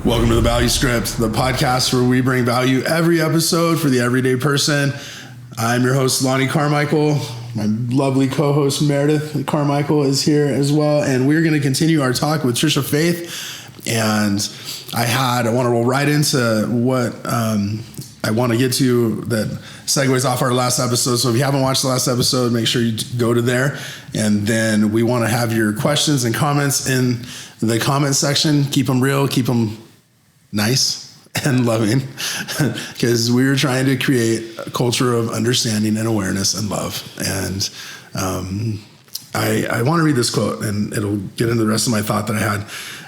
Welcome to the Value Script, the podcast where we bring value every episode for the everyday person. I'm your host, Lonnie Carmichael. My lovely co-host, Meredith Carmichael, is here as well. And we're going to continue our talk with Trisha Faith. And I want to roll right into what I want to get to that segues off our last episode. So if you haven't watched the last episode, make sure you go to there. And then we want to have your questions and comments in the comment section. Keep them real, keep them nice and loving, because we're trying to create a culture of understanding and awareness and love. And I want to read this quote, and it'll get into the rest of my thought that I had.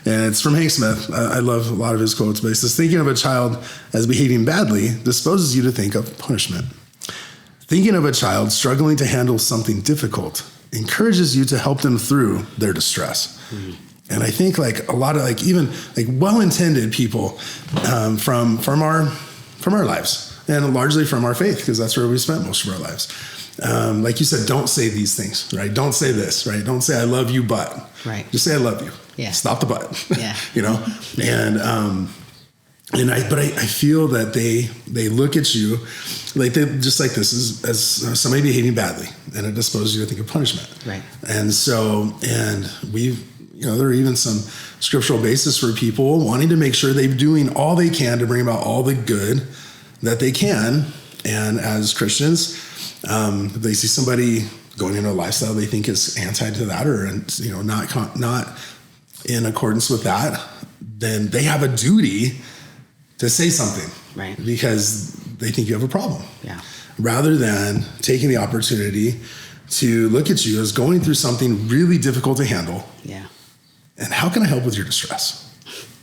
And it's from Hank Smith. I love a lot of his quotes, but he says, thinking of a child as behaving badly disposes you to think of punishment. Thinking of a child struggling to handle something difficult encourages you to help them through their distress. Mm-hmm. And I think like a lot of even well-intended people from our lives, and largely from our faith, because that's where we spent most of our lives. Like you said, don't say these things, right? Don't say this, right? Don't say I love you, but right. Just say I love you. Yeah. Stop the but. Yeah. But I feel that they look at you like they just like this as somebody behaving badly, and it disposes you to think of punishment. Right. And there are even some scriptural basis for people wanting to make sure they're doing all they can to bring about all the good that they can. And as Christians, if they see somebody going into a lifestyle they think is anti to that, or not in accordance with that, then they have a duty to say something, right? Because they think you have a problem. Yeah. Rather than taking the opportunity to look at you as going through something really difficult to handle. Yeah. And how can I help with your distress?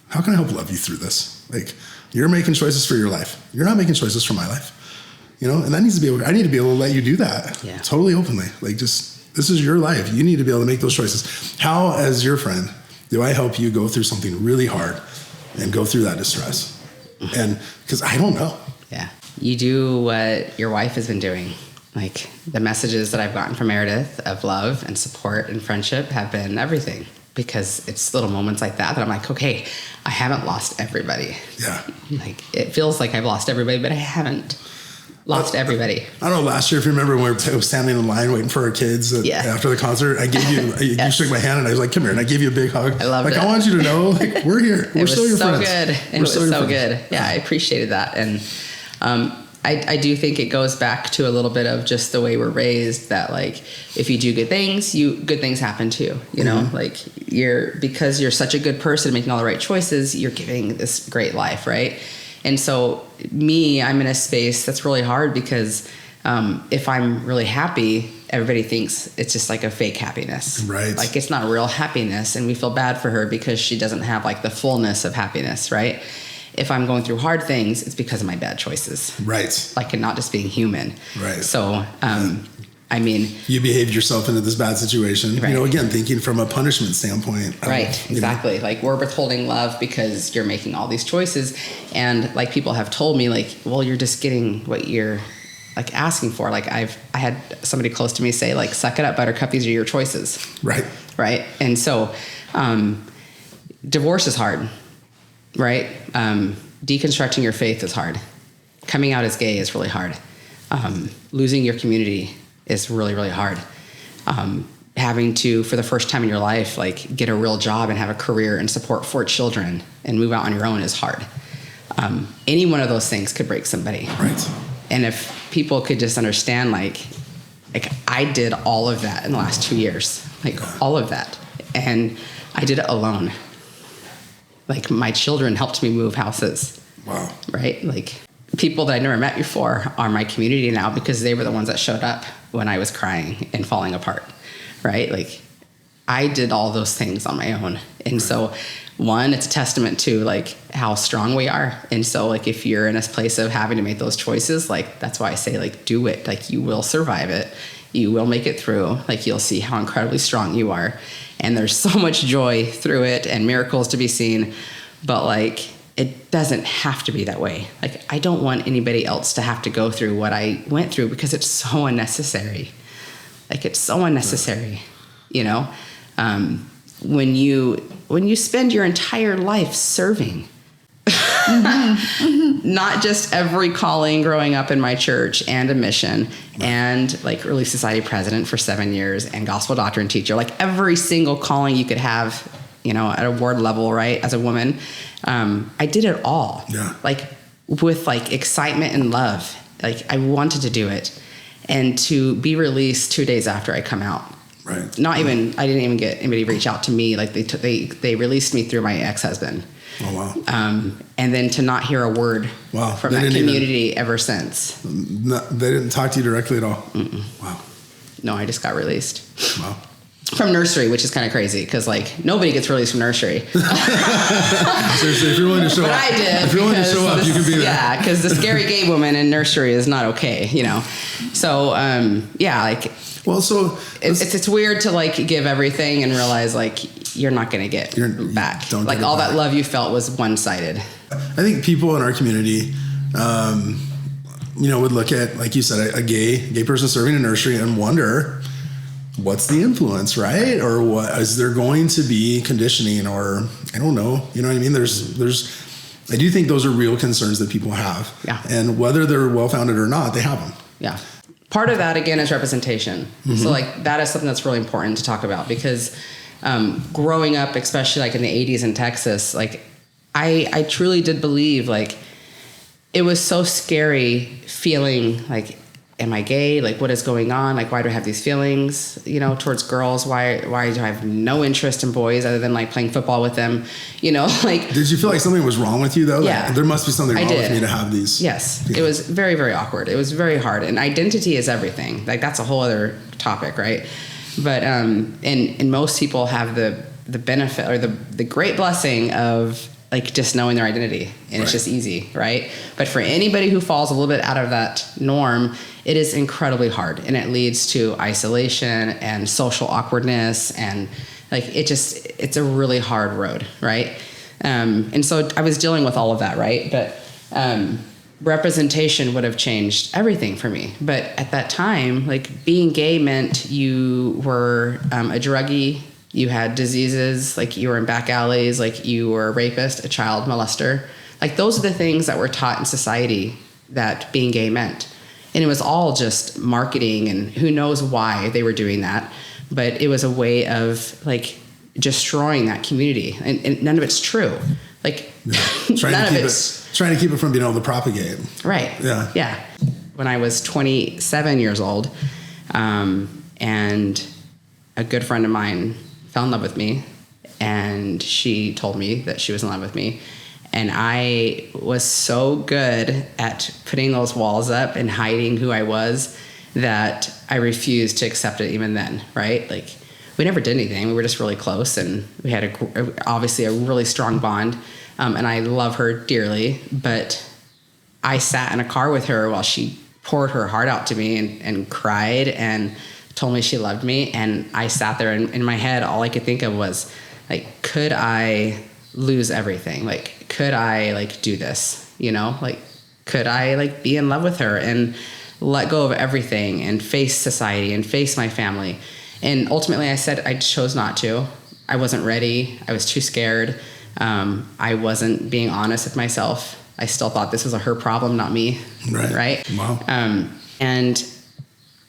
How can I help love you through this? Like, you're making choices for your life. You're not making choices for my life. And I need to be able to let you do that. Yeah. Totally openly. this is your life. You need to be able to make those choices. How, as your friend, do I help you go through something really hard and go through that distress? And because I don't know. Yeah. You do what your wife has been doing. Like, the messages that I've gotten from Meredith of love and support and friendship have been everything. Because it's little moments like that I'm like, okay, I haven't lost everybody. Yeah. Like, it feels like I've lost everybody, but I haven't lost everybody. I don't know, last year, if you remember, when we were standing in line waiting for our kids after the concert, I gave you, you shook my hand and I was like, come here. And I gave you a big hug. I loved it. I want you to know, we're here. We're still your friends. It was so good. Yeah, I appreciated that. And I do think it goes back to a little bit of just the way we're raised, that like, if you do good things, good things happen too. Like because you're such a good person making all the right choices, you're giving this great life. Right. And so I'm in a space that's really hard because if I'm really happy, everybody thinks it's just like a fake happiness. Right. Like, it's not real happiness. And we feel bad for her because she doesn't have like the fullness of happiness. Right. If I'm going through hard things, it's because of my bad choices. Right. Like, and not just being human. Right. So, you behaved yourself into this bad situation, right. Again, thinking from a punishment standpoint. Right. Exactly. Like, we're withholding love because you're making all these choices. And like, people have told me like, well, you're just getting what you're like asking for. Like, I had somebody close to me say like, suck it up, buttercup. These are your choices. Right. Right. And so, divorce is hard. Right? Deconstructing your faith is hard. Coming out as gay is really hard. Losing your community is really, really hard. Having to, for the first time in your life, like, get a real job and have a career and support 4 children and move out on your own is hard. Any one of those things could break somebody. Right. And if people could just understand, like I did all of that in the last 2 years, all of that. And I did it alone. Like, my children helped me move houses. Wow. Right? Like, people that I never met before are my community now because they were the ones that showed up when I was crying and falling apart. Right? Like, I did all those things on my own. And so, one, it's a testament to like how strong we are. And so, like, if you're in a place of having to make those choices, like, that's why I say, like, do it. Like, you will survive it. You will make it through. Like, you'll see how incredibly strong you are. And there's so much joy through it and miracles to be seen. But like, it doesn't have to be that way. Like, I don't want anybody else to have to go through what I went through because it's so unnecessary. Like, it's so unnecessary, when you spend your entire life serving, Not just every calling growing up in my church and a mission and like Relief Society president for 7 years and gospel doctrine teacher, like every single calling you could have, you know, at a ward level, right? As a woman, I did it all. Yeah. Like with like excitement and love. Like I wanted to do it, and to be released 2 days after I come out. Right. I didn't even get anybody reach out to me. Like they released me through my ex-husband. Oh, wow. And then to not hear a word from that community ever since. They didn't talk to you directly at all? Mm-mm. Wow. No, I just got released. Wow. From nursery, which is kind of crazy because like nobody gets released from nursery. Seriously, if you're willing to show up, I did. If you're willing to show up, you can be there. Yeah, because the scary gay woman in nursery is not okay, you know. So yeah, like. Well, so it's weird to like give everything and realize like you're not going to get back. Like all that love you felt was one-sided. I think people in our community, you know, would look at, like you said, a gay person serving a nursery and wonder, what's the influence, right? Or what is there going to be conditioning, or I don't know. You know what I mean? I do think those are real concerns that people have. Yeah. And whether they're well-founded or not, they have them. Yeah. Part of that, again, is representation. Mm-hmm. So, like, that is something that's really important to talk about because growing up, especially, like, in the 80s in Texas, like, I truly did believe, like, it was so scary feeling, like, am I gay? Like, what is going on? Like, why do I have these feelings, you know, towards girls? Why do I have no interest in boys other than, like, playing football with them? You know, like... Did you feel like something was wrong with you, though? Yeah. Like, there must be something wrong with me to have these... Yes. It was very, very awkward. It was very hard. And identity is everything. Like, that's a whole other topic, right? But, and most people have the benefit or the great blessing of... like just knowing their identity, and it's just easy, right? But for anybody who falls a little bit out of that norm, it is incredibly hard, and it leads to isolation and social awkwardness, and like it's a really hard road, right? And so I was dealing with all of that, right? But representation would have changed everything for me. But at that time, like being gay meant you were a druggie. You had diseases, like you were in back alleys, like you were a rapist, a child molester. Like those are the things that were taught in society that being gay meant. And it was all just marketing, and who knows why they were doing that. But it was a way of like destroying that community. And none of it's true. Like trying to keep it from being able to propagate. Right. Yeah. Yeah. When I was 27 years old, and a good friend of mine fell in love with me, and she told me that she was in love with me, and I was so good at putting those walls up and hiding who I was that I refused to accept it even then, right? Like we never did anything. We were just really close, and we had obviously a really strong bond, and I love her dearly, but I sat in a car with her while she poured her heart out to me and cried and told me she loved me. And I sat there, and in my head, all I could think of was like, could I lose everything? Like, could I like do this, you know, like, could I like be in love with her and let go of everything and face society and face my family? And ultimately I said, I chose not to. I wasn't ready. I was too scared. I wasn't being honest with myself. I still thought this was a her problem, not me. Right. Wow.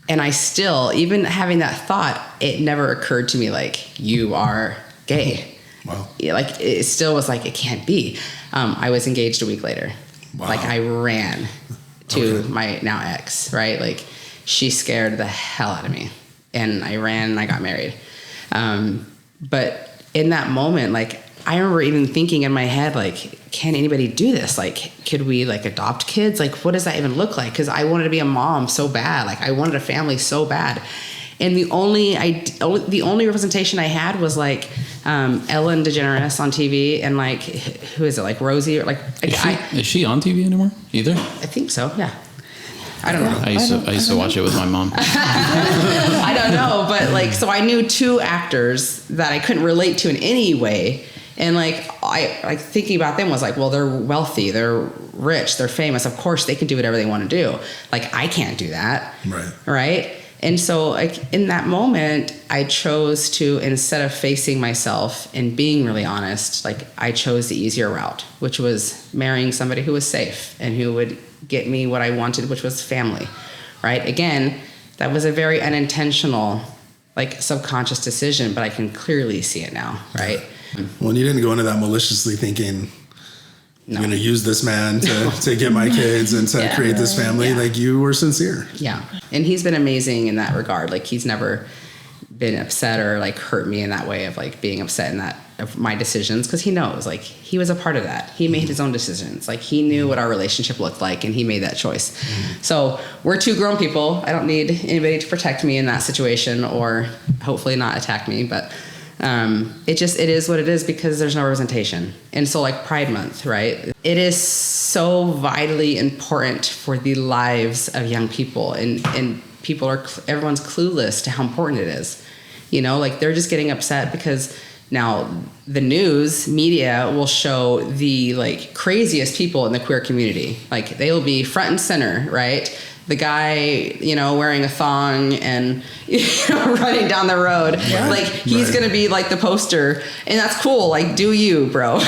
And I still, even having that thought, it never occurred to me like, you are gay. Wow. Like, it still was like, it can't be. I was engaged a week later. Wow. Like, I ran to my now ex, right? Like, she scared the hell out of me. And I ran and I got married. But in that moment, like, I remember even thinking in my head, like, can anybody do this? Like, could we like adopt kids? Like, what does that even look like? Because I wanted to be a mom so bad. Like, I wanted a family so bad. And the only representation I had was like Ellen DeGeneres on TV, and like, who is it? Like Rosie, or like is she on TV anymore either? I think so. Yeah. I don't know. I used to watch it with my mom. I don't know, but like, so I knew two actors that I couldn't relate to in any way. And like, I like thinking about them was like, well, they're wealthy, they're rich, they're famous. Of course they can do whatever they want to do. Like, I can't do that. Right. Right. And so like in that moment, I chose to, instead of facing myself and being really honest, like I chose the easier route, which was marrying somebody who was safe and who would get me what I wanted, which was family, right? Again, that was a very unintentional, like subconscious decision, but I can clearly see it now, right? Well, you didn't go into that maliciously thinking, No. I'm going to use this man to get my kids and to create this family. Yeah. Like, you were sincere. Yeah. And he's been amazing in that regard. Like, he's never been upset or like hurt me in that way of like being upset in that of my decisions, because he knows, like, he was a part of that. He made his own decisions. Like, he knew what our relationship looked like and he made that choice. So we're two grown people. I don't need anybody to protect me in that situation, or hopefully not attack me, but it is what it is, because there's no representation. And so like Pride Month, right? It is so vitally important for the lives of young people, and everyone's clueless to how important it is. You know, like, they're just getting upset because now the news media will show the like craziest people in the queer community. Like, they'll be front and center, right? The guy, you know, wearing a thong and, you know, running down the road. Right. Like, he's going to be like the poster, and that's cool. Like, do you, bro?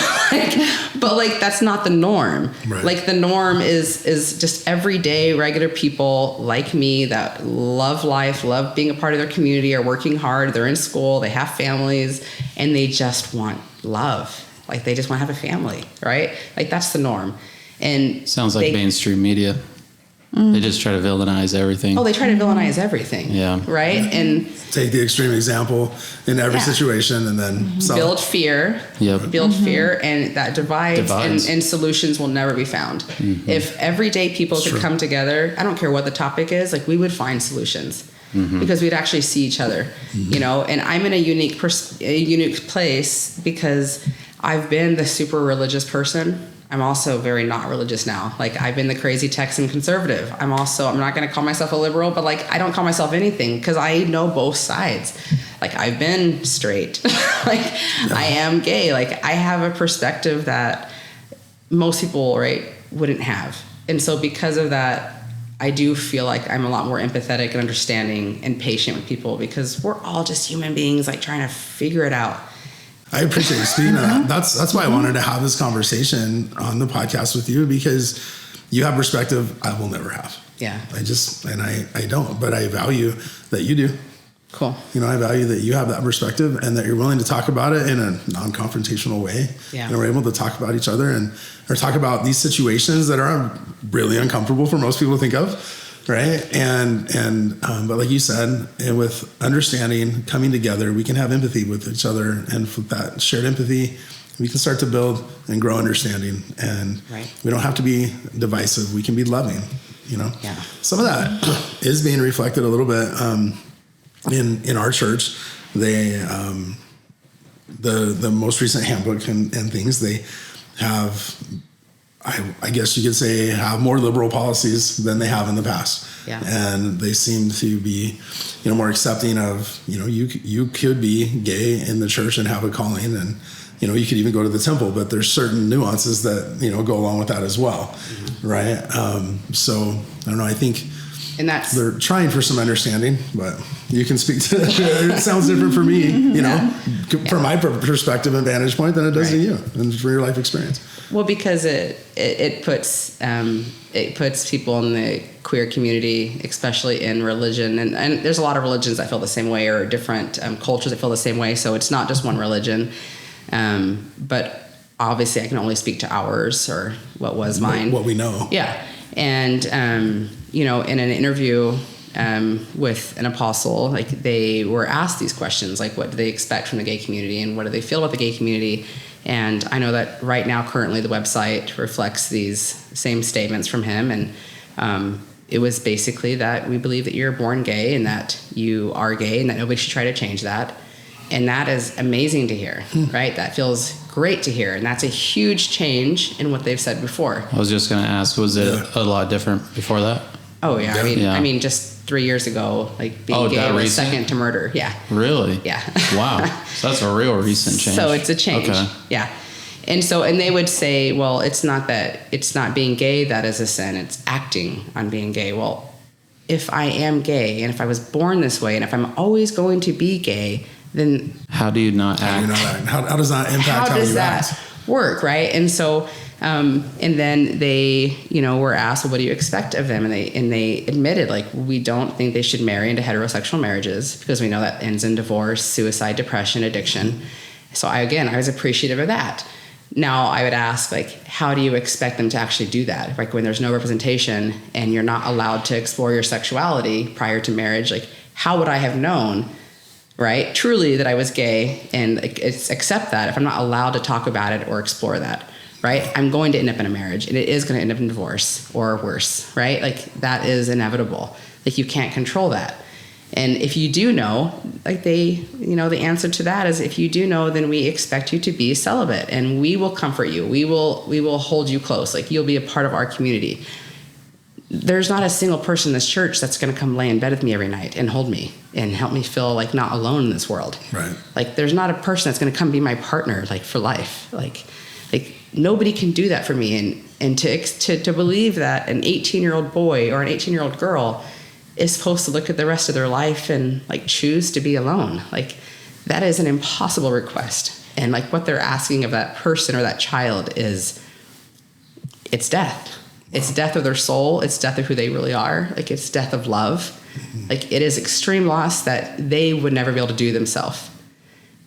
But like, that's not the norm. Right. Like, the norm is just everyday regular people like me that love life, love being a part of their community, are working hard. They're in school, they have families, and they just want love. Like, they just want to have a family, right? Like, that's the norm. And Sounds like mainstream media. They just try to villainize everything. Oh, they try to villainize everything. Yeah. Right? And Take the extreme example in every situation and then build fear. Yep. Build fear, and that divides. Divides. And solutions will never be found. If everyday people could come together, I don't care what the topic is, like, we would find solutions. Because we'd actually see each other, you know. And I'm in a unique place because I've been the super religious person. I'm also very not religious now. Like, I've been the crazy Texan conservative. I'm not going to call myself a liberal, but like, I don't call myself anything because I know both sides. Like, I've been straight. I am gay. Like, I have a perspective that most people, right, wouldn't have. And so because of that, I do feel like I'm a lot more empathetic and understanding and patient with people, because we're all just human beings, like, trying to figure it out. I appreciate you speaking of that. That's why I wanted to have this conversation on the podcast with you, because you have perspective I will never have. Yeah. I don't, but I value that you do. Cool. You know, I value that you have that perspective and that you're willing to talk about it in a non-confrontational way. Yeah. And we're able to talk about each other or talk about these situations that are really uncomfortable for most people to think of. Right. But like you said, and with understanding, coming together, we can have empathy with each other. And with that shared empathy, we can start to build and grow understanding. And we don't have to be divisive. We can be loving, you know. Yeah. Some of that is being reflected a little bit in our church. They, the most recent handbook and things, they have, I guess you could say, have more liberal policies than they have in the past. Yeah. And they seem to be, you know, more accepting of, you know, you could be gay in the church and have a calling, and, you know, you could even go to the temple, but there's certain nuances that, you know, go along with that as well. Right. So I don't know, I think they're trying for some understanding, but you can speak to it. Sounds different for me, you know, from my perspective and vantage point than it does to you and for your life experience. Well, because it puts people in the queer community, especially in religion, and there's a lot of religions that feel the same way, or different cultures that feel the same way. So it's not just one religion, but obviously I can only speak to ours, or what was mine, what we know. Yeah, and you know, in an interview with an apostle, like, they were asked these questions, like, what do they expect from the gay community, and what do they feel about the gay community? And I know that right now, currently, the website reflects these same statements from him. And it was basically that we believe that you're born gay and that you are gay and that nobody should try to change that. And that is amazing to hear, right? That feels great to hear. And that's a huge change in what they've said before. I was just going to ask, was it a lot different before that? Oh, yeah. I mean, just 3 years ago, like, being gay was second to murder. Yeah. Really? Yeah. Wow. So that's a real recent change. So it's a change. Okay. Yeah. And they would say, well, it's not being gay that is a sin, it's acting on being gay. Well, if I am gay and if I was born this way and if I'm always going to be gay, then how do you not act? How does that impact how you act? Work, right? And so, and then they, were asked, well, what do you expect of them? And they admitted, like, we don't think they should marry into heterosexual marriages because we know that ends in divorce, suicide, depression, addiction. So I was appreciative of that. Now I would ask, like, how do you expect them to actually do that? Like, when there's no representation and you're not allowed to explore your sexuality prior to marriage, like, how would I have known, right, truly that I was gay and accept that if I'm not allowed to talk about it or explore that, right? I'm going to end up in a marriage and it is going to end up in divorce or worse, right? Like, that is inevitable. Like, you can't control that. And if you do know, like, the answer to that is, if you do know, then we expect you to be celibate and we will comfort you. We will hold you close. Like, you'll be a part of our community. There's not a single person in this church that's going to come lay in bed with me every night and hold me and help me feel like not alone in this world. Right. Like, there's not a person that's going to come be my partner, like, for life. Like nobody can do that for me. And to believe that an 18-year-old boy or an 18-year-old girl is supposed to look at the rest of their life and, like, choose to be alone. Like, that is an impossible request. And, like, what they're asking of that person or that child is, it's death. It's death of their soul. It's death of who they really are. Like, it's death of love. Like, it is extreme loss that they would never be able to do themselves.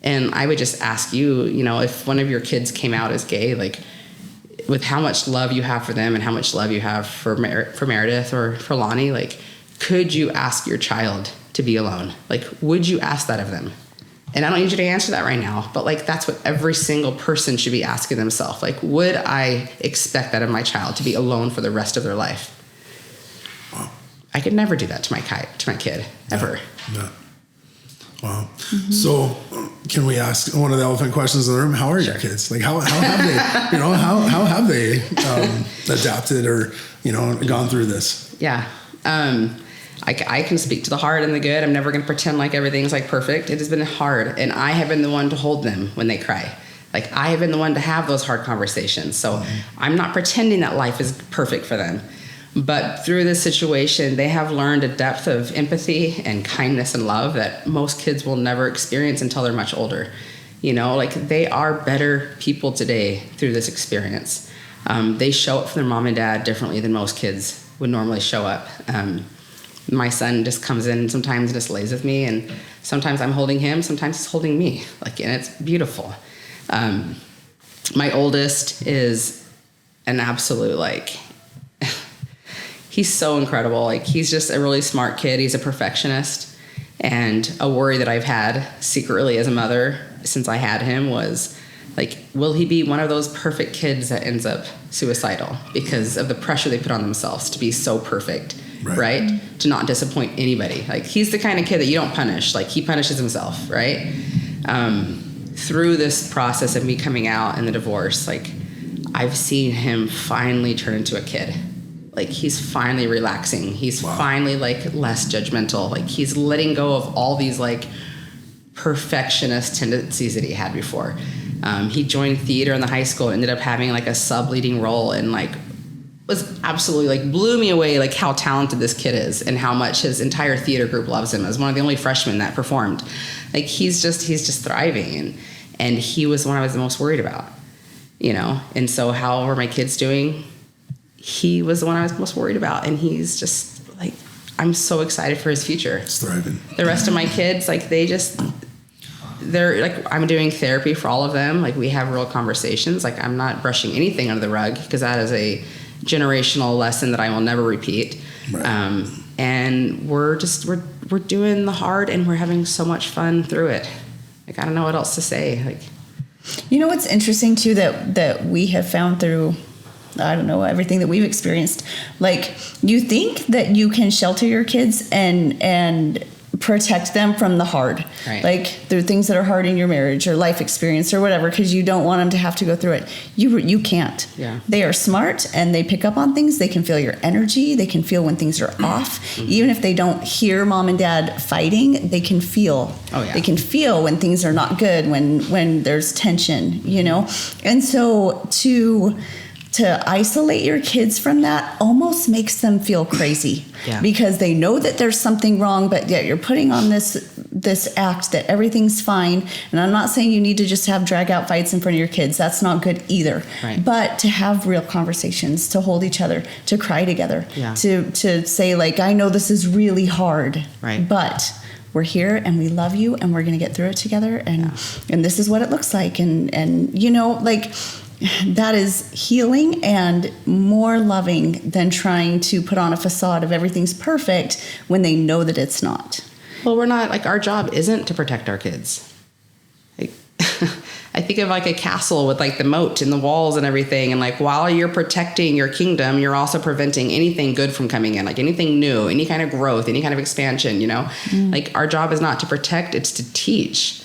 And I would just ask you, if one of your kids came out as gay, like, with how much love you have for them and how much love you have for Meredith or for Lonnie, like, could you ask your child to be alone? Like, would you ask that of them? And I don't need you to answer that right now, but, like, that's what every single person should be asking themselves. Like, would I expect that of my child, to be alone for the rest of their life? Wow. I could never do that to my kid, ever. Yeah. Wow. Mm-hmm. So, can we ask one of the elephant questions in the room? How are your kids? Like, how have they, how have they adapted or, gone through this? Yeah. I can speak to the hard and the good. I'm never going to pretend like everything's, like, perfect. It has been hard, and I have been the one to hold them when they cry. Like, I have been the one to have those hard conversations. So I'm not pretending that life is perfect for them. But through this situation, they have learned a depth of empathy and kindness and love that most kids will never experience until they're much older. Like, they are better people today through this experience. They show up for their mom and dad differently than most kids would normally show up. My son just comes in sometimes and just lays with me, and sometimes I'm holding him, sometimes he's holding me. Like, and it's beautiful. My oldest is an absolute, like, he's so incredible. Like, he's just a really smart kid. He's a perfectionist. And a worry that I've had secretly as a mother since I had him was, like, will he be one of those perfect kids that ends up suicidal because of the pressure they put on themselves to be so perfect, right? To not disappoint anybody. Like, he's the kind of kid that you don't punish. Like, he punishes himself, right? Through this process of me coming out and the divorce, like, I've seen him finally turn into a kid. Like, he's finally relaxing. He's finally, like, less judgmental. Like, he's letting go of all these, like, perfectionist tendencies that he had before. He joined theater in the high school, ended up having, like, a sub-leading role, and, like, was absolutely, like, blew me away, like, how talented this kid is and how much his entire theater group loves him as one of the only freshmen that performed. Like, he's just thriving, and he was the one I was the most worried about, And so how are my kids doing? He was the one I was most worried about, and he's just, like, I'm so excited for his future. It's thriving. The rest of my kids, like, they're like, I'm doing therapy for all of them. Like, we have real conversations. Like, I'm not brushing anything under the rug because that is a generational lesson that I will never repeat. Right. And we're doing the hard, and we're having so much fun through it. Like, I don't know what else to say. Like, what's interesting too that we have found through, I don't know, everything that we've experienced. Like, you think that you can shelter your kids and protect them from the hard. Right. Like, there are things that are hard in your marriage or life experience or whatever, because you don't want them to have to go through it. You can't. Yeah. They are smart, and they pick up on things. They can feel your energy. They can feel when things are off. Mm-hmm. Even if they don't hear mom and dad fighting, they can feel. Oh, yeah. They can feel when things are not good, when there's tension, And so to isolate your kids from that almost makes them feel crazy. Yeah. Because they know that there's something wrong, but yet you're putting on this act that everything's fine. And I'm not saying you need to just have drag out fights in front of your kids. That's not good either. Right. But to have real conversations, to hold each other, to cry together, Yeah. to say, like, I know this is really hard, Right. but we're here and we love you and we're going to get through it together. And this is what it looks like. And, you know, like, that is healing and more loving than trying to put on a facade of everything's perfect when they know that it's not. Well, we're not, like, our job isn't to protect our kids. Like, I think of like a castle with like the moat and the walls and everything. And like, while you're protecting your kingdom, you're also preventing anything good from coming in, like anything new, any kind of growth, any kind of expansion, you know, like our job is not to protect, it's to teach.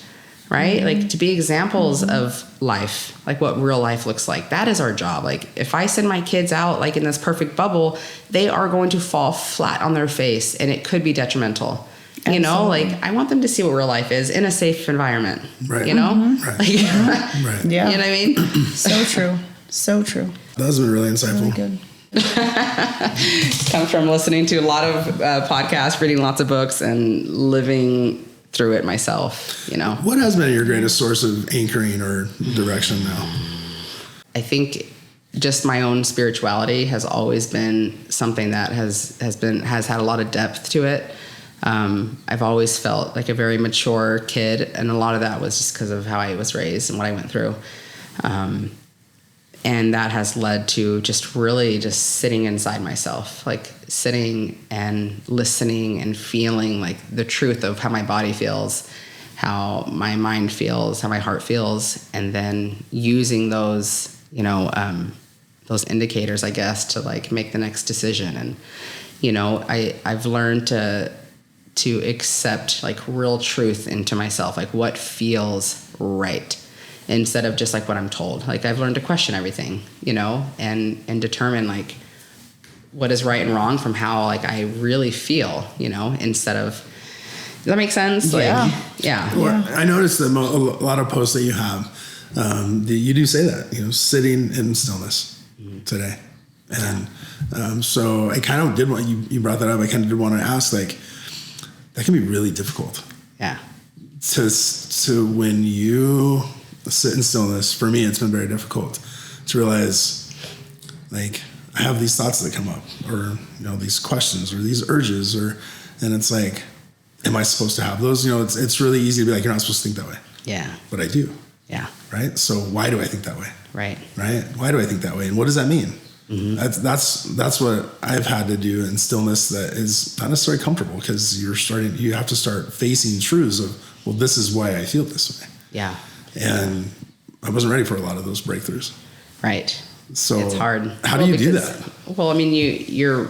Right? Like to be examples of life, like what real life looks like. That is our job. Like if I send my kids out like in this perfect bubble, they are going to fall flat on their face and it could be detrimental. Absolutely. You know, like I want them to see what real life is in a safe environment. Right. You know? Right. Like, Yeah. You know what I mean? So true. So true. That's been really insightful. Really good. Comes from listening to a lot of podcasts, reading lots of books, and living through it myself, you know. What has been your greatest source of anchoring or direction now? I think just my own spirituality has always been something that has had a lot of depth to it. I've always felt like a very mature kid, and a lot of that was just because of how I was raised and what I went through. And that has led to just really just sitting inside myself, like sitting and listening and feeling like the truth of how my body feels, how my mind feels, how my heart feels, and then using those, you know, those indicators, I guess, to like make the next decision. And, you know, I've learned to accept like real truth into myself, like what feels right, instead of just like what I'm told. Like I've learned to question everything, you know, and determine like what is right and wrong from how like I really feel, you know, instead of, does that make sense? Yeah. Like, yeah. Well, I noticed that a lot of posts that you have, you do say that, you know, sitting in stillness today. And so I kind of did want, you brought that up, I kind of did want to ask, like, that can be really difficult. Yeah. To when you sit in stillness, for me, it's been very difficult to realize, like, I have these thoughts that come up, or, you know, these questions or these urges, and it's like, am I supposed to have those? You know, it's really easy to be like, you're not supposed to think that way. Yeah. But I do. Yeah. Right? So why do I think that way? Right. Right? Why do I think that way? And what does that mean? Mm-hmm. That's what I've had to do in stillness that is not necessarily comfortable, because you have to start facing truths of, well, this is why I feel this way. Yeah. And I wasn't ready for a lot of those breakthroughs. Right. So it's hard. How do you do that? Well, I mean, you're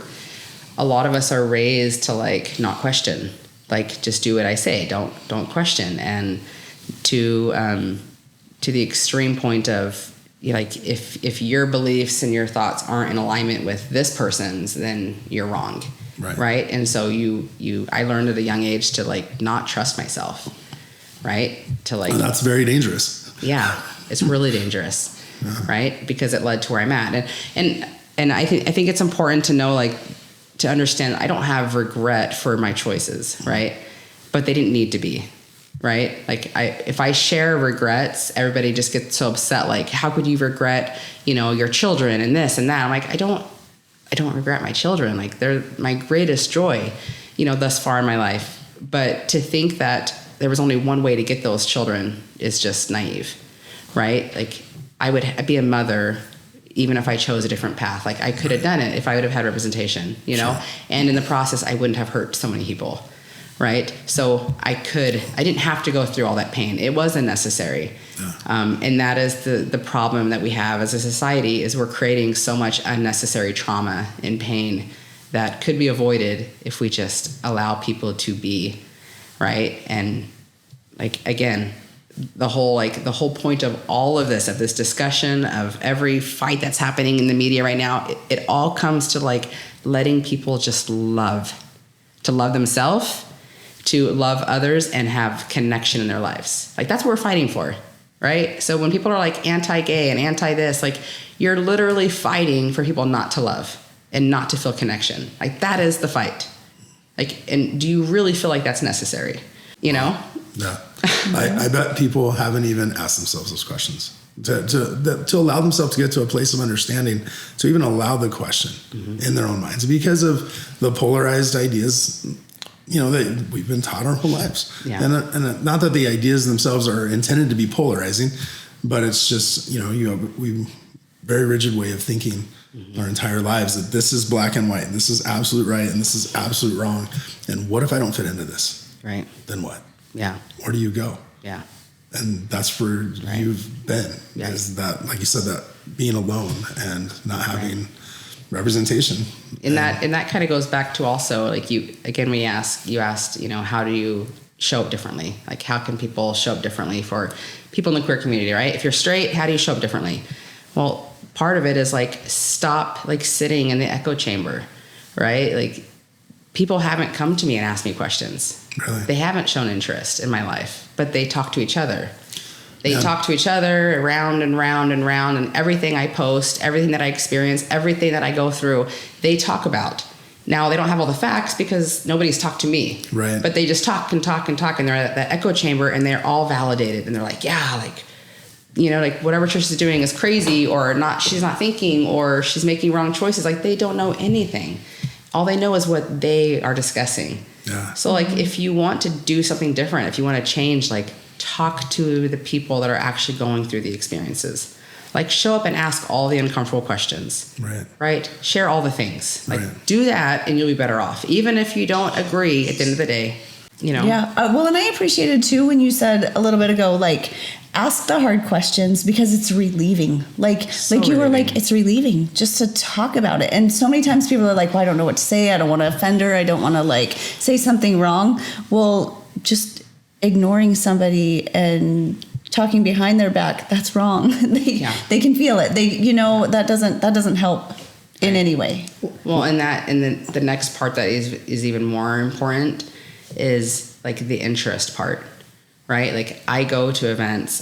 a lot of us are raised to like not question, like just do what I say, don't question, and to the extreme point of, like, if your beliefs and your thoughts aren't in alignment with this person's, then you're wrong. Right. And so I learned at a young age to like not trust myself. Right. To like, that's very dangerous. Yeah. It's really dangerous. Right. Because it led to where I'm at. And I think it's important to know, like, to understand I don't have regret for my choices. Right. But they didn't need to be. Right. Like if I share regrets, everybody just gets so upset. Like, how could you regret, you know, your children and this and that? I'm like, I don't regret my children. Like, they're my greatest joy, you know, thus far in my life. But to think that there was only one way to get those children is just naive. Right. Like, I would be a mother even if I chose a different path. Like, I could have done it if I would have had representation, you know, and in the process, I wouldn't have hurt so many people. Right. So I didn't have to go through all that pain. It wasn't necessary. And that is the problem that we have as a society, is we're creating so much unnecessary trauma and pain that could be avoided if we just allow people to be. Right. And like, again, the whole point of all of this, of this discussion, of every fight that's happening in the media right now, it all comes to like letting people just to love themselves, to love others, and have connection in their lives. Like, that's what we're fighting for. right? So when people are like anti-gay and anti-this, like you're literally fighting for people not to love and not to feel connection. Like that is the fight. Like, and do you really feel like that's necessary? You know? Yeah. I bet people haven't even asked themselves those questions to allow themselves to get to a place of understanding, to even allow the question in their own minds because of the polarized ideas, you know, that we've been taught our whole lives. Yeah. And not that the ideas themselves are intended to be polarizing, but it's just, you know, we very rigid way of thinking our entire lives that this is black and white, and this is absolute right, and this is absolute wrong. And what if I don't fit into this? Right. Then what? Yeah. Where do you go? Yeah. And that's where you've been. Yeah. Is that, like you said, that being alone and not having representation. And that kind of goes back to also, like you asked, you know, how do you show up differently? Like how can people show up differently for people in the queer community, right? If you're straight, how do you show up differently? Well, part of it is like stop like sitting in the echo chamber, right? Like people haven't come to me and asked me questions. Really? They haven't shown interest in my life, but they talk to each other. They talk to each other round and round and round, and everything I post, everything that I experience, everything that I go through, they talk about. Now, they don't have all the facts because nobody's talked to me. Right. But they just talk and talk and talk, and they're at that echo chamber, and they're all validated, and they're like, yeah, like, you know, like whatever Trisha's doing is crazy, or not, she's not thinking, or she's making wrong choices. Like they don't know anything. All they know is what they are discussing. Yeah. So like if you want to do something different, if you want to change, like talk to the people that are actually going through the experiences. Like show up and ask all the uncomfortable questions. Right. Right? Share all the things. Like Right. do that and you'll be better off. Even if you don't agree at the end of the day, you know. Yeah. Well, and I appreciated too when you said a little bit ago, like, ask the hard questions because it's relieving. Like you were like, it's relieving just to talk about it. And so many times people are like, well, I don't know what to say. I don't want to offend her. I don't want to like say something wrong. Well, just ignoring somebody and talking behind their back, that's wrong. They can feel it. That doesn't help in any way. Well, and the next part that is even more important is like the interest part, right? Like I go to events.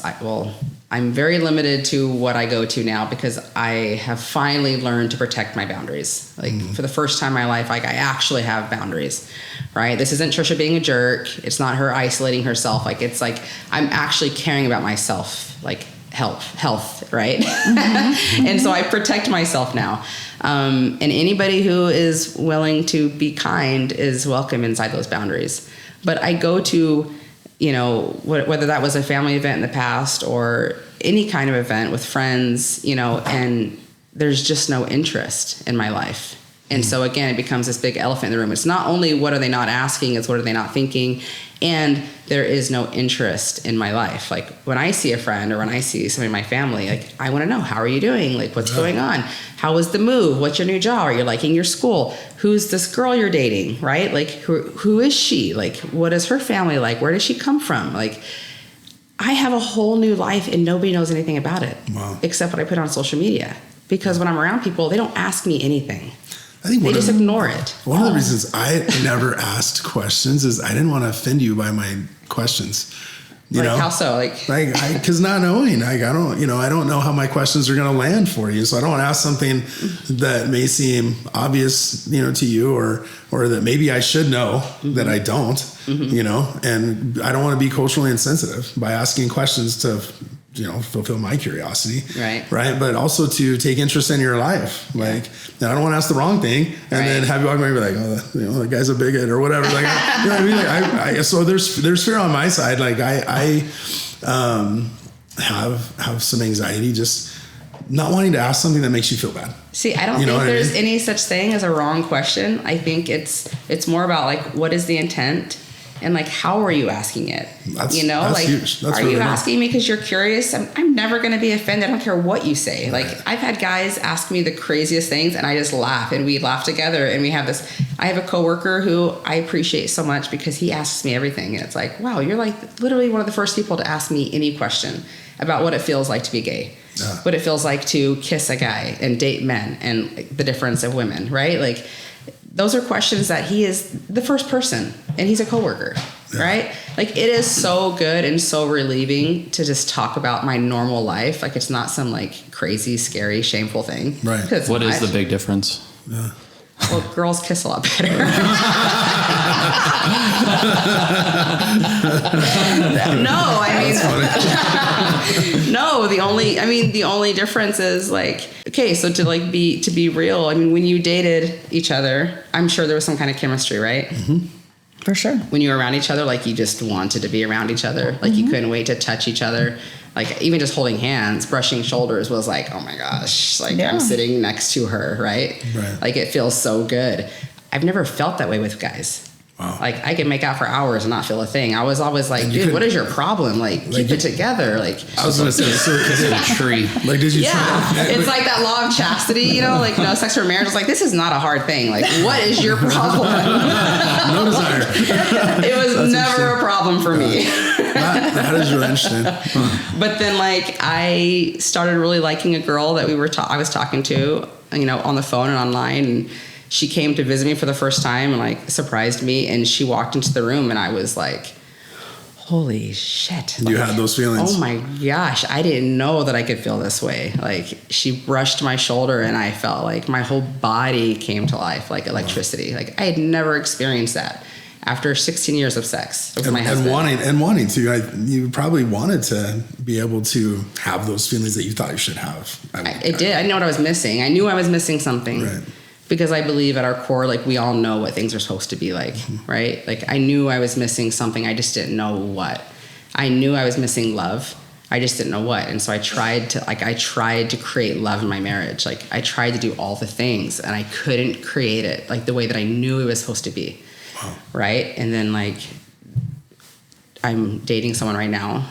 I'm very limited to what I go to now because I have finally learned to protect my boundaries. Like for the first time in my life, like I actually have boundaries, right? This isn't Trisha being a jerk. It's not her isolating herself. Like it's like I'm actually caring about myself, like health, right? And so I protect myself now. And anybody who is willing to be kind is welcome inside those boundaries. But I go to, you know, whether that was a family event in the past or any kind of event with friends, you know, and there's just no interest in my life. And so again, it becomes this big elephant in the room. It's not only what are they not asking, it's what are they not thinking. And there is no interest in my life. Like when I see a friend or when I see somebody in my family, like I want to know, how are you doing? Like what's going on? How was the move? What's your new job? Are you liking your school? Who's this girl you're dating? Right? Like who is she? Like what is her family like? Where does she come from? Like I have a whole new life and nobody knows anything about it. Wow. Except what I put on social media. Because when I'm around people, they don't ask me anything. I think they just ignore it. One of the reasons I never asked questions is I didn't want to offend you by my questions. You know, how so? Because not knowing, I don't know how my questions are going to land for you. So I don't want to ask something that may seem obvious, you know, to you, or that maybe I should know that I don't, you know, and I don't want to be culturally insensitive by asking questions to, you know, fulfill my curiosity. Right. But also to take interest in your life. Like, and I don't want to ask the wrong thing and then have you walk by and be like, oh, you know, that guy's a bigot or whatever. Like, you know what I mean? Like, so there's fear on my side. Like I have some anxiety just not wanting to ask something that makes you feel bad. See, I don't think there's any such thing as a wrong question. I think it's more about like, what is the intent? And like, how are you asking it? That's like, huge. Are really you asking me because you're curious? I'm never going to be offended. I don't care what you say. Like I've had guys ask me the craziest things and I just laugh and we laugh together. And we have I have a coworker who I appreciate so much because he asks me everything. And it's like, wow, you're like literally one of the first people to ask me any question about what it feels like to be gay, what it feels like to kiss a guy and date men and the difference of women, right? Like, those are questions that he is the first person and he's a coworker. right? Like it is so good and so relieving to just talk about my normal life. Like it's not some like crazy, scary, shameful thing. Right. What is the big difference? Yeah. Well, girls kiss a lot better. No, the only difference is like, okay, so to be real, I mean, when you dated each other, I'm sure there was some kind of chemistry, right? Mm-hmm. For sure. When you were around each other, like you just wanted to be around each other. Like you couldn't wait to touch each other. Like even just holding hands, brushing shoulders was like, oh my gosh, like I'm sitting next to her, right? Like it feels so good. I've never felt that way with guys. Wow. Like I can make out for hours and not feel a thing. I was always like, dude, what is your problem? Like keep it together. Like I was gonna say, so is it a tree? Like did you try? It's like that law of chastity, like no sex for marriage. It's like this is not a hard thing. Like what is your problem? No desire. It was never a problem for me. That is really interesting. But then like I started really liking a girl that I was talking to, on the phone and online, and she came to visit me for the first time and like surprised me, and she walked into the room and I was like, holy shit. You had those feelings. Oh my gosh. I didn't know that I could feel this way. Like she brushed my shoulder and I felt like my whole body came to life, like electricity. Wow. Like I had never experienced that after 16 years of sex with my husband. And wanting to, you probably wanted to be able to have those feelings that you thought you should have. It did. I know what I was missing. I knew I was missing something. Right. Because I believe at our core, like we all know what things are supposed to be like, right? Like I knew I was missing something. I just didn't know what. I knew I was missing love. I just didn't know what. And so I tried to create love in my marriage. Like I tried to do all the things and I couldn't create it like the way that I knew it was supposed to be. Wow. Right. And then like I'm dating someone right now.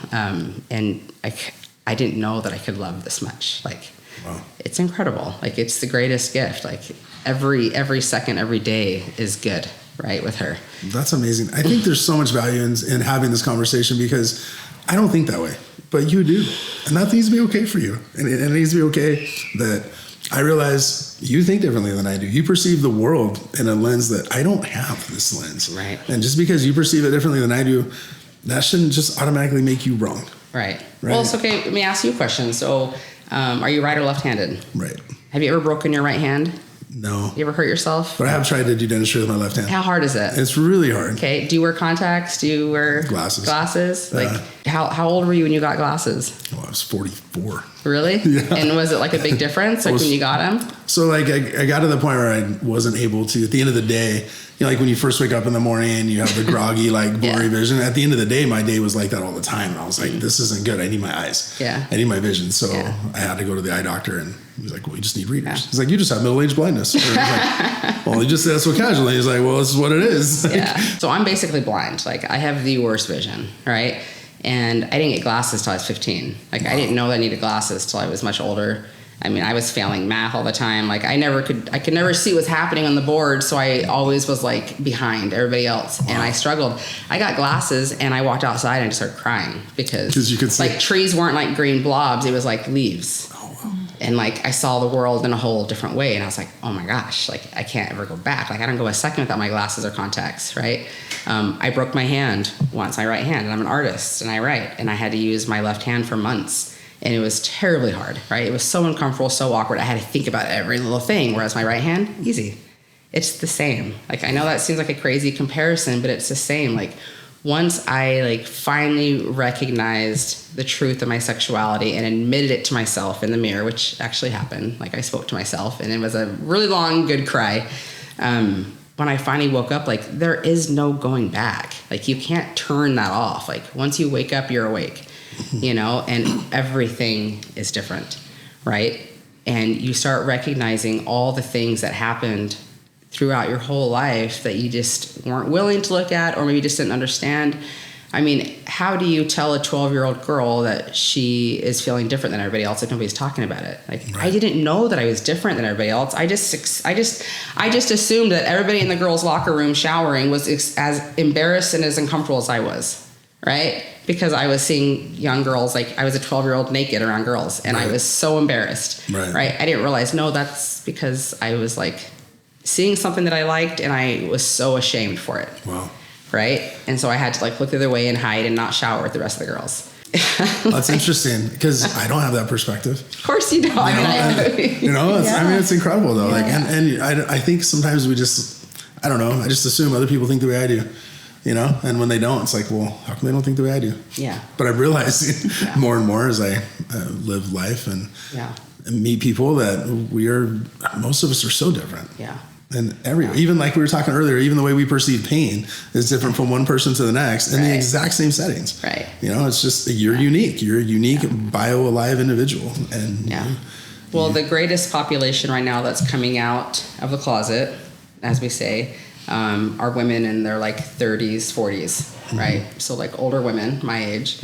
And I didn't know that I could love this much. Like, wow. It's incredible. Like it's the greatest gift. Like every second, every day is good, right, with her. That's amazing. I think there's so much value in having this conversation because I don't think that way, but you do. And that needs to be okay for you. And it needs to be okay that I realize you think differently than I do. You perceive the world in a lens that I don't have this lens. Right. And just because you perceive it differently than I do, that shouldn't just automatically make you wrong. Right. Well, it's okay. Let me ask you a question. So, are you right or left-handed? Right. Have you ever broken your right hand? No. You ever hurt yourself? But I have tried to do dentistry with my left hand. How hard is it? It's really hard. Okay. Do you wear contacts? Do you wear glasses? Like, how old were you when you got glasses? Oh, I was 44. Really? Yeah. And was it like a big difference when you got them? So like I got to the point where I wasn't able to, at the end of the day, like when you first wake up in the morning, you have the groggy, like blurry vision. At the end of the day, my day was like that all the time. And I was like, this isn't good. I need my eyes. Yeah. I need my vision. So I had to go to the eye doctor and he's like, well, you just need readers. Yeah. He's like, you just have middle-aged blindness. Like, well, he just said that so casually. He's like, well, this is what it is. Yeah. So I'm basically blind. Like I have the worst vision, right? And I didn't get glasses till I was 15. Like I didn't know that I needed glasses till I was much older. I mean, I was failing math all the time. Like I could never see what's happening on the board. So I always was like behind everybody else. And I struggled. I got glasses and I walked outside and just started crying because you could see. Like trees weren't like green blobs. It was like leaves. And like I saw the world in a whole different way. And I was like, oh my gosh, like I can't ever go back. Like I don't go a second without my glasses or contacts, right? I broke my hand once, my right hand, and I'm an artist and I write. And I had to use my left hand for months. And it was terribly hard, right? It was so uncomfortable, so awkward. I had to think about every little thing. Whereas my right hand, easy. It's the same. Like I know that seems like a crazy comparison, but it's the same. Like once I like finally recognized the truth of my sexuality and admitted it to myself in the mirror, which actually happened. Like I spoke to myself and it was a really long, good cry. When I finally woke up, like there is no going back. Like you can't turn that off. Like once you wake up, you're awake, and everything is different, right? And you start recognizing all the things that happened throughout your whole life that you just weren't willing to look at or maybe just didn't understand. I mean, how do you tell a 12-year-old girl that she is feeling different than everybody else if nobody's talking about it? Like, right. I didn't know that I was different than everybody else. I just assumed that everybody in the girls' locker room showering was as embarrassed and as uncomfortable as I was, right? Because I was seeing young girls, like I was a 12-year-old naked around girls, and right. I was so embarrassed, right? I didn't realize, no, that's because I was like seeing something that I liked, and I was so ashamed for it. Wow. right? And so I had to like look the other way and hide and not shower with the rest of the girls. That's interesting because I don't have that perspective. Of course you don't. It's incredible though. Like, and I think sometimes we just, I don't know, I just assume other people think the way I do, and when they don't, it's like, well, how come they don't think the way I do? Yeah. But I realize more and more as I live life and meet people that most of us are so different. Yeah. And even like we were talking earlier, even the way we perceive pain is different from one person to the next in the exact same settings. Right. It's just, you're unique. You're a unique bio-alive individual. And well, the greatest population right now that's coming out of the closet, as we say, are women in their like 30s, 40s, right? So like older women my age.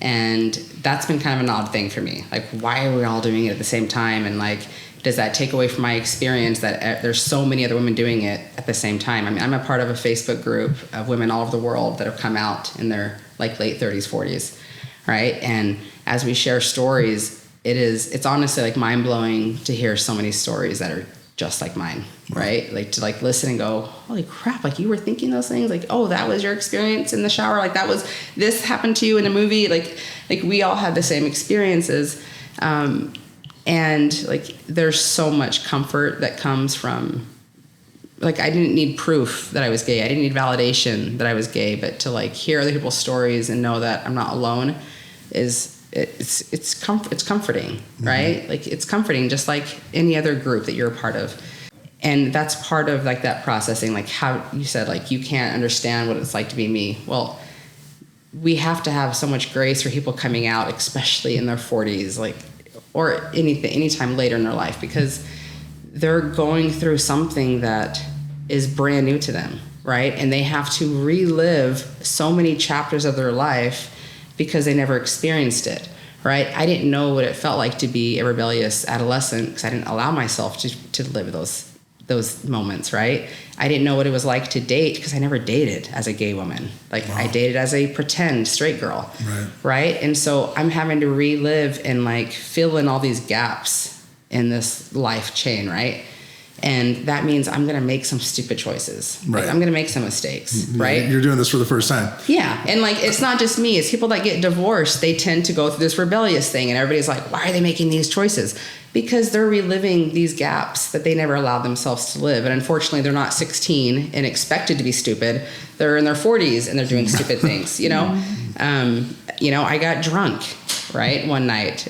And that's been kind of an odd thing for me. Like, why are we all doing it at the same time? And like, does that take away from my experience that there's so many other women doing it at the same time? I mean, I'm a part of a Facebook group of women all over the world that have come out in their like late 30s, 40s, right? And as we share stories, it's honestly like mind blowing to hear so many stories that are just like mine, right? Like to like listen and go, holy crap, like you were thinking those things, like, oh, that was your experience in the shower, like this happened to you in a movie, like we all had the same experiences. And like, there's so much comfort that comes from, like, I didn't need proof that I was gay. I didn't need validation that I was gay, but to like hear other people's stories and know that I'm not alone it's comforting, right? Like it's comforting, just like any other group that you're a part of. And that's part of like that processing, like how you said, like, you can't understand what it's like to be me. Well, we have to have so much grace for people coming out, especially in their 40s, like, or anytime later in their life, because they're going through something that is brand new to them, right? And they have to relive so many chapters of their life because they never experienced it, right? I didn't know what it felt like to be a rebellious adolescent because I didn't allow myself to live those moments, right? I didn't know what it was like to date because I never dated as a gay woman. Like, wow. I dated as a pretend straight girl, right? And so I'm having to relive and like fill in all these gaps in this life chain, right? And that means I'm going to make some stupid choices. Right. Like, I'm going to make some mistakes, right? You're doing this for the first time. Yeah. And like, it's not just me. It's people that get divorced. They tend to go through this rebellious thing. And everybody's like, why are they making these choices? Because they're reliving these gaps that they never allowed themselves to live. And unfortunately, they're not 16 and expected to be stupid. They're in their 40s and they're doing stupid things, I got drunk, right, one night,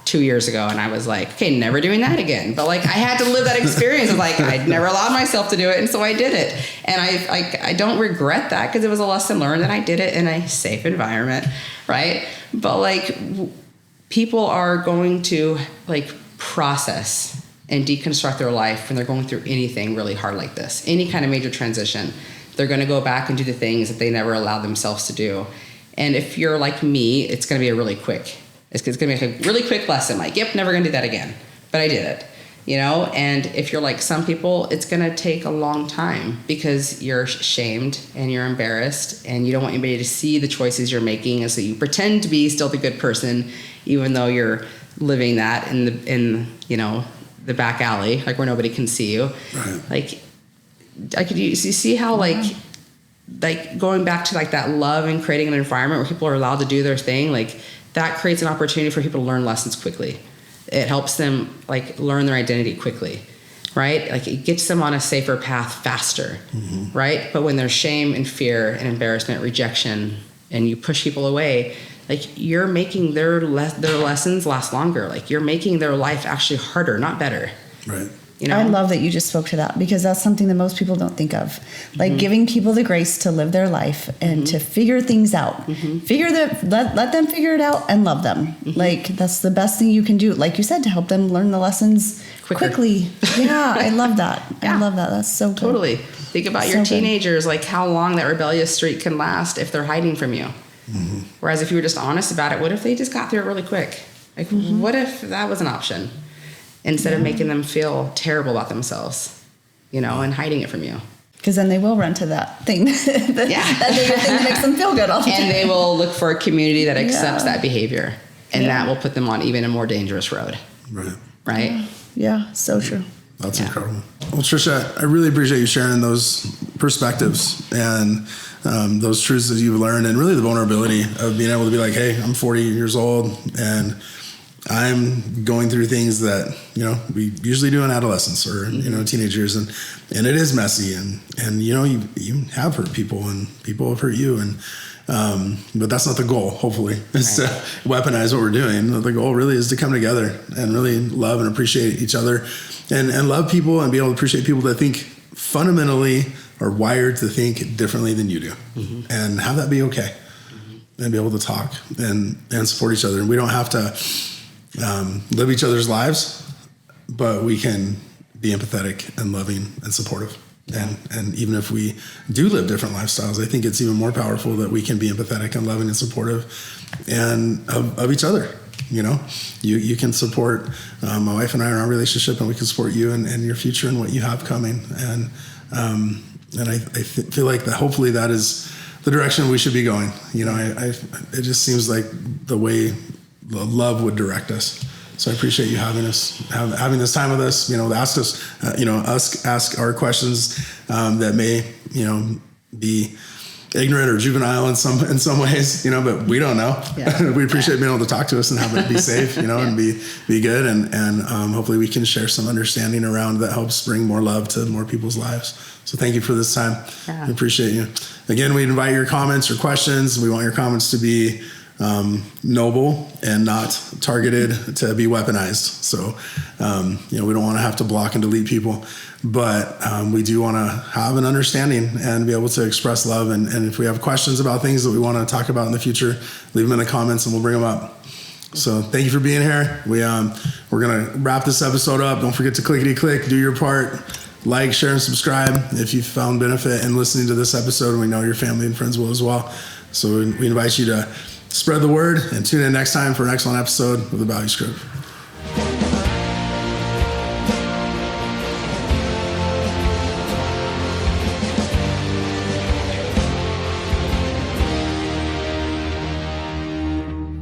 2 years ago, and I was like, okay, never doing that again. But like, I had to live that experience of like, I'd never allowed myself to do it, and so I did it. And I don't regret that because it was a lesson learned, and I did it in a safe environment, right? But like, people are going to like process and deconstruct their life when they're going through anything really hard like this, any kind of major transition. They're going to go back and do the things that they never allowed themselves to do. And if you're like me, it's going to be it's going to be a really quick lesson. Like, yep, never going to do that again. But I did it, And if you're like some people, it's going to take a long time because you're shamed and you're embarrassed and you don't want anybody to see the choices you're making. And so you pretend to be still the good person, even though you're living that in the back alley, like where nobody can see you. Right. Like, you see how like going back to like that love and creating an environment where people are allowed to do their thing, like, that creates an opportunity for people to learn lessons quickly. It helps them like learn their identity quickly, right? Like, it gets them on a safer path faster, right? But when there's shame and fear and embarrassment, rejection, and you push people away, like, you're making their lessons last longer. Like, you're making their life actually harder, not better. Right. I love that you just spoke to that because that's something that most people don't think of. Like, giving people the grace to live their life and to figure things out. Let them figure it out and love them. Like, that's the best thing you can do. Like you said, to help them learn the lessons quickly. Yeah, I love that. I love that. That's so good. Totally. Think about your teenagers, like how long that rebellious streak can last if they're hiding from you. Whereas if you were just honest about it, what if they just got through it really quick? Like, what if that was an option? Instead of making them feel terrible about themselves, and hiding it from you. Because then they will run to that thing, that bigger thing that makes them feel good all the time. And they will look for a community that accepts that behavior. And that will put them on even a more dangerous road. Right. Right? Yeah, so true. That's incredible. Well, Trisha, I really appreciate you sharing those perspectives and those truths that you've learned, and really the vulnerability of being able to be like, hey, I'm 40 years old and I'm going through things that, you know, we usually do in adolescence or, you know, teenage years. And it is messy and, you know, you have hurt people and people have hurt you. And, but that's not the goal, hopefully, is to weaponize what we're doing. The goal really is to come together and really love and appreciate each other and love people and be able to appreciate people that think fundamentally are wired to think differently than you do, and have that be okay, and be able to talk and support each other. And we don't have to live each other's lives, but we can be empathetic and loving and supportive. And even if we do live different lifestyles, I think it's even more powerful that we can be empathetic and loving and supportive and of each other. You know, you can support my wife and I in our relationship, and we can support you and your future and what you have coming. And I feel like that hopefully that is the direction we should be going. You know, it just seems like the way love would direct us. So I appreciate you having this time with us. You know, ask us, ask our questions that may, you know, be ignorant or juvenile in some ways, you know, but we don't know. Yeah. We appreciate being able to talk to us and have it be safe, you know, and be good. And hopefully we can share some understanding around that helps bring more love to more people's lives. So thank you for this time. Yeah. I appreciate you. Again, we invite your comments or questions. We want your comments to be noble and not targeted to be weaponized. So, you know, we don't want to have to block and delete people, but we do want to have an understanding and be able to express love. And if we have questions about things that we want to talk about in the future, leave them in the comments and we'll bring them up. So thank you for being here. We're going to wrap this episode up. Don't forget to clickety-click, do your part, like, share, and subscribe if you found benefit in listening to this episode. We know your family and friends will as well. So we invite you to spread the word and tune in next time for an excellent episode of the Value Script.